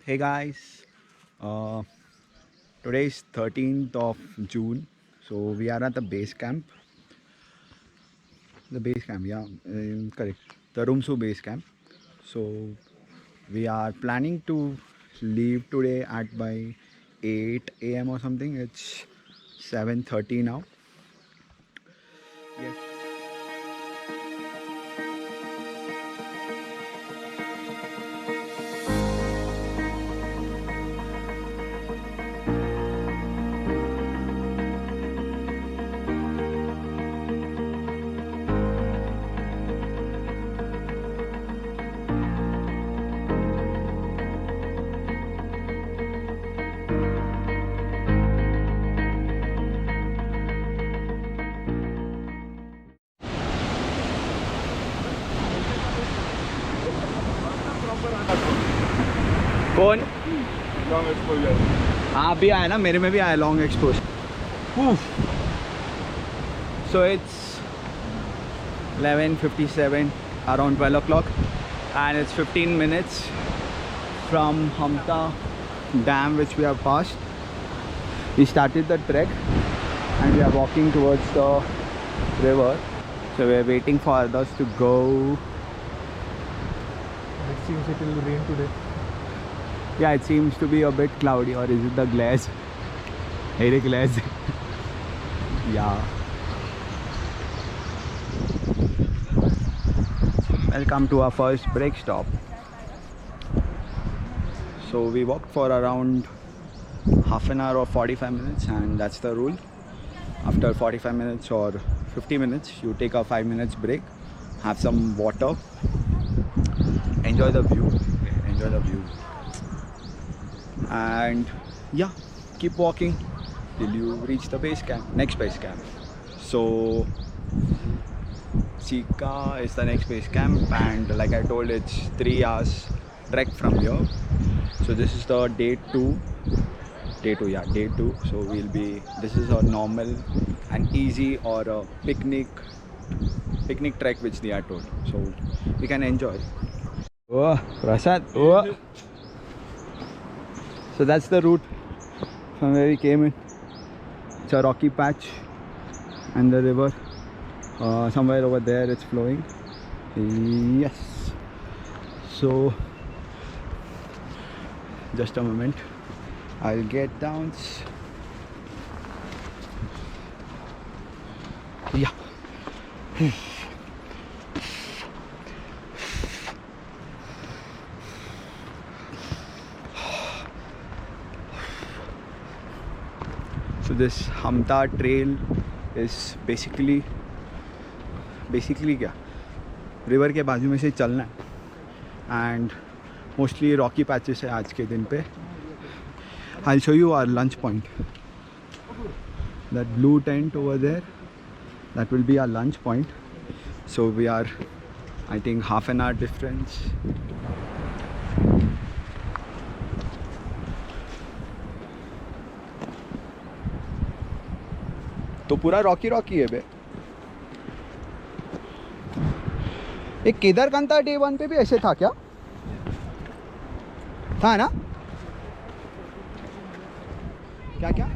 Hey guys, uh, today is 13th of June, so we are at the base camp. The base camp, yeah, correct. The Rumsu base camp. So we are planning to leave today at by 8 a.m. or something. It's 7:30 now. Yes. कौन long exposure हाँ भी आया ना मेरे में भी आया long expose so it's 11:57 around 12 o'clock and it's 15 minutes from Hampta dam which we have passed. We started the trek and we are walking towards the river, so we are waiting for others to go. It seems it will rain today. Yeah, it seems to be a bit cloudy, or is it the glass? Hey, the glass. Yeah. Welcome to our first break stop. So we walked for around half an hour or 45 minutes, and that's the rule. After 45 minutes or 50 minutes, you take a 5 minutes break, have some water, enjoy the view, and yeah, keep walking till you reach the base camp, next base camp. So Chika is the next base camp, and like I told, it's 3 hours trek from here. So this is the day 2. So this is a normal and easy or a picnic trek which they are told, so we can enjoy. Oh, Prasad. Oh. So that's the route from where we came in. It's a rocky patch and the river somewhere over there it's flowing. Yes. So just a moment, I'll get down. Yeah. So this Hampta trail is basically क्या river के बाजू में से चलना है and mostly Rocky patches है आज के दिन पे. I'll show you our lunch point. That blue tent over there, that will be our lunch point. So we are, I think, half an hour difference. तो पूरा रॉकी है बे. एक केदारकांता day 1 पे भी ऐसे था क्या? था ना? क्या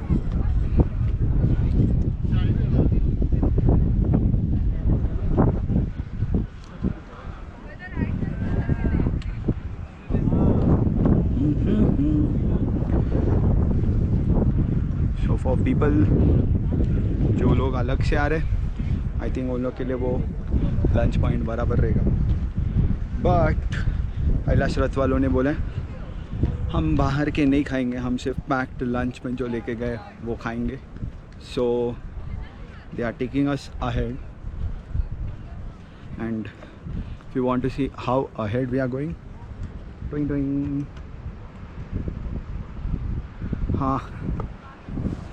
So for people जो लोग अलग से आ रहे, आई थिंक उन लोग के लिए वो लंच पॉइंट बराबर रहेगा. बट कैलाशरथ वालों ने बोले हम बाहर के नहीं खाएंगे, हम सिर्फ पैक्ड लंच में जो लेके गए वो खाएंगे. So they are taking us ahead and if you want to see how ahead we are going, हाँ,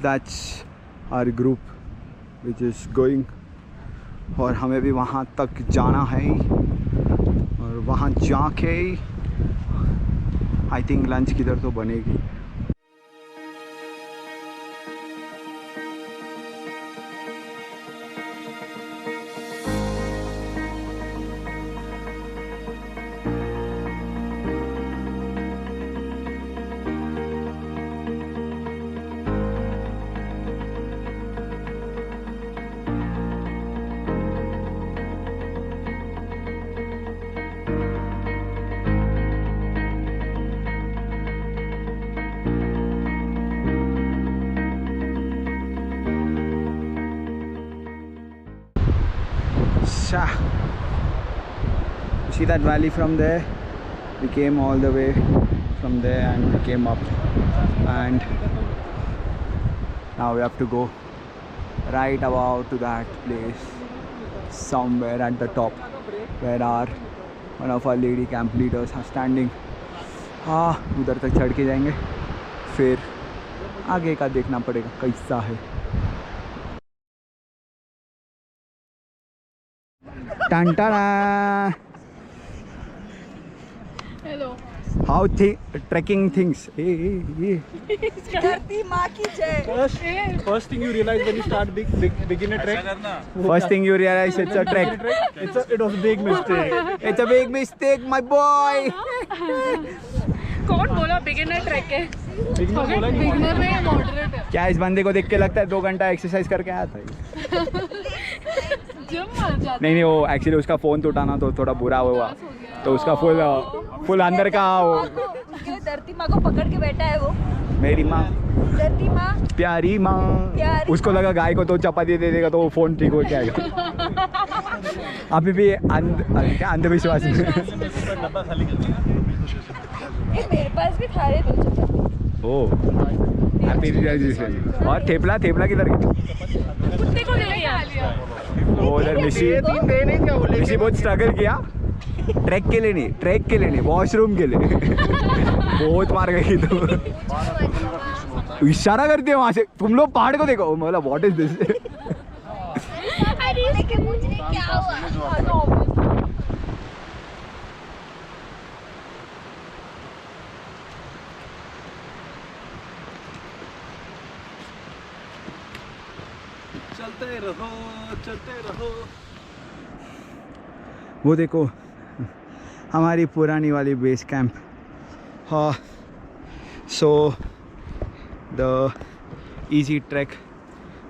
that's our group which is going. और हमें भी वहाँ तक जाना है और वहाँ जाके आई थिंक लंच किधर तो बनेगी. Yeah. You see that valley from there? We came all the way from there and we came up, and now we have to go right about to that place somewhere at the top where one of our lady camp leaders are standing. हाँ, उधर तक चढ़ के जाएंगे, फिर आगे का देखना पड़ेगा कैसा है. Tantana. Hello. How trekking things? Hey. धरती माँ की जय. First thing you realize when you start begin a trek. First thing you realize it's a trek. It was a big mistake. It's a big mistake, my boy. कौन बोला beginner trek है? Beginner में moderate है. क्या इस बंदे को देख के लगता है 2 घंटा एक्सरसाइज करके आया था? नहीं वो एक्चुअली उसका फ़ोन टूटा ना, तो थोड़ा बुरा हुआ, तो उसका फुल अंदर का वो धरती माँ को पकड़ के बैठा है वो. मेरी माँ, धरती माँ, प्यारी माँ. उसको लगा गाय को तो चपाती दे देगा तो वो फ़ोन ठीक हो जाएगा. अभी भी अंधविश्वास में. मेरे पास भी खा रहे 2 चपाती. ओह, हैप्पी रियलाइजेशन. और थेपला किधर गया? कुत्ते को दे दिया. वो उधर मिशी बहुत स्ट्रगल किया ट्रैक के लिए नहीं, वॉशरूम के लिए. बहुत मार गई. तो इशारा करते हैं वहाँ से, तुम लोग पहाड़ को देखो. मतलब व्हाट इज दिस? क्या हुआ? चलते रहो. वो देखो हमारी पुरानी वाली बेस कैंप. हाँ, सो द इजी ट्रैक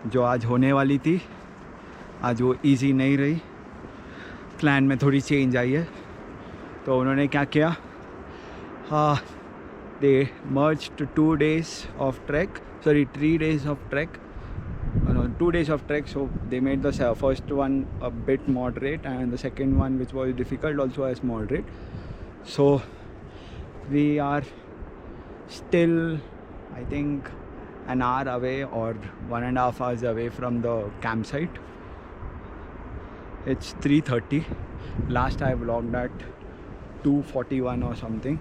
जो आज होने वाली थी, आज वो इजी नहीं रही. प्लान में थोड़ी चेंज आई है. तो उन्होंने क्या किया, हाँ, दे merged 2 days of trek, 3 days of trek. 2 days of trek, so they made the first one a bit moderate and the second one, which was difficult, also as moderate. So we are still, I think, an hour away or 1.5 hours away from the campsite. It's 3:30. Last I vlogged at 2:41 or something,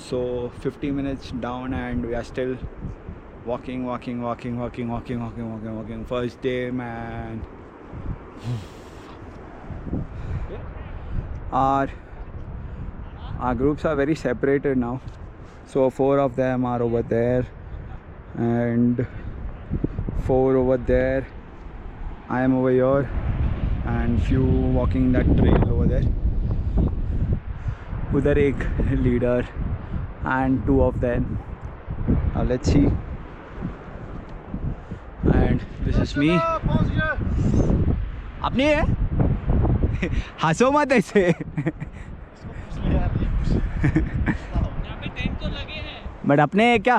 so 50 minutes down and we are still walking. First day, man. Our groups are very separated now. So 4 of them are over there and 4 over there. I am over here and few walking that trail over there. Udhar ek leader and 2 of them. Now let's see. And this is me. अपनी है? हंसो मत ऐसे. But अपने क्या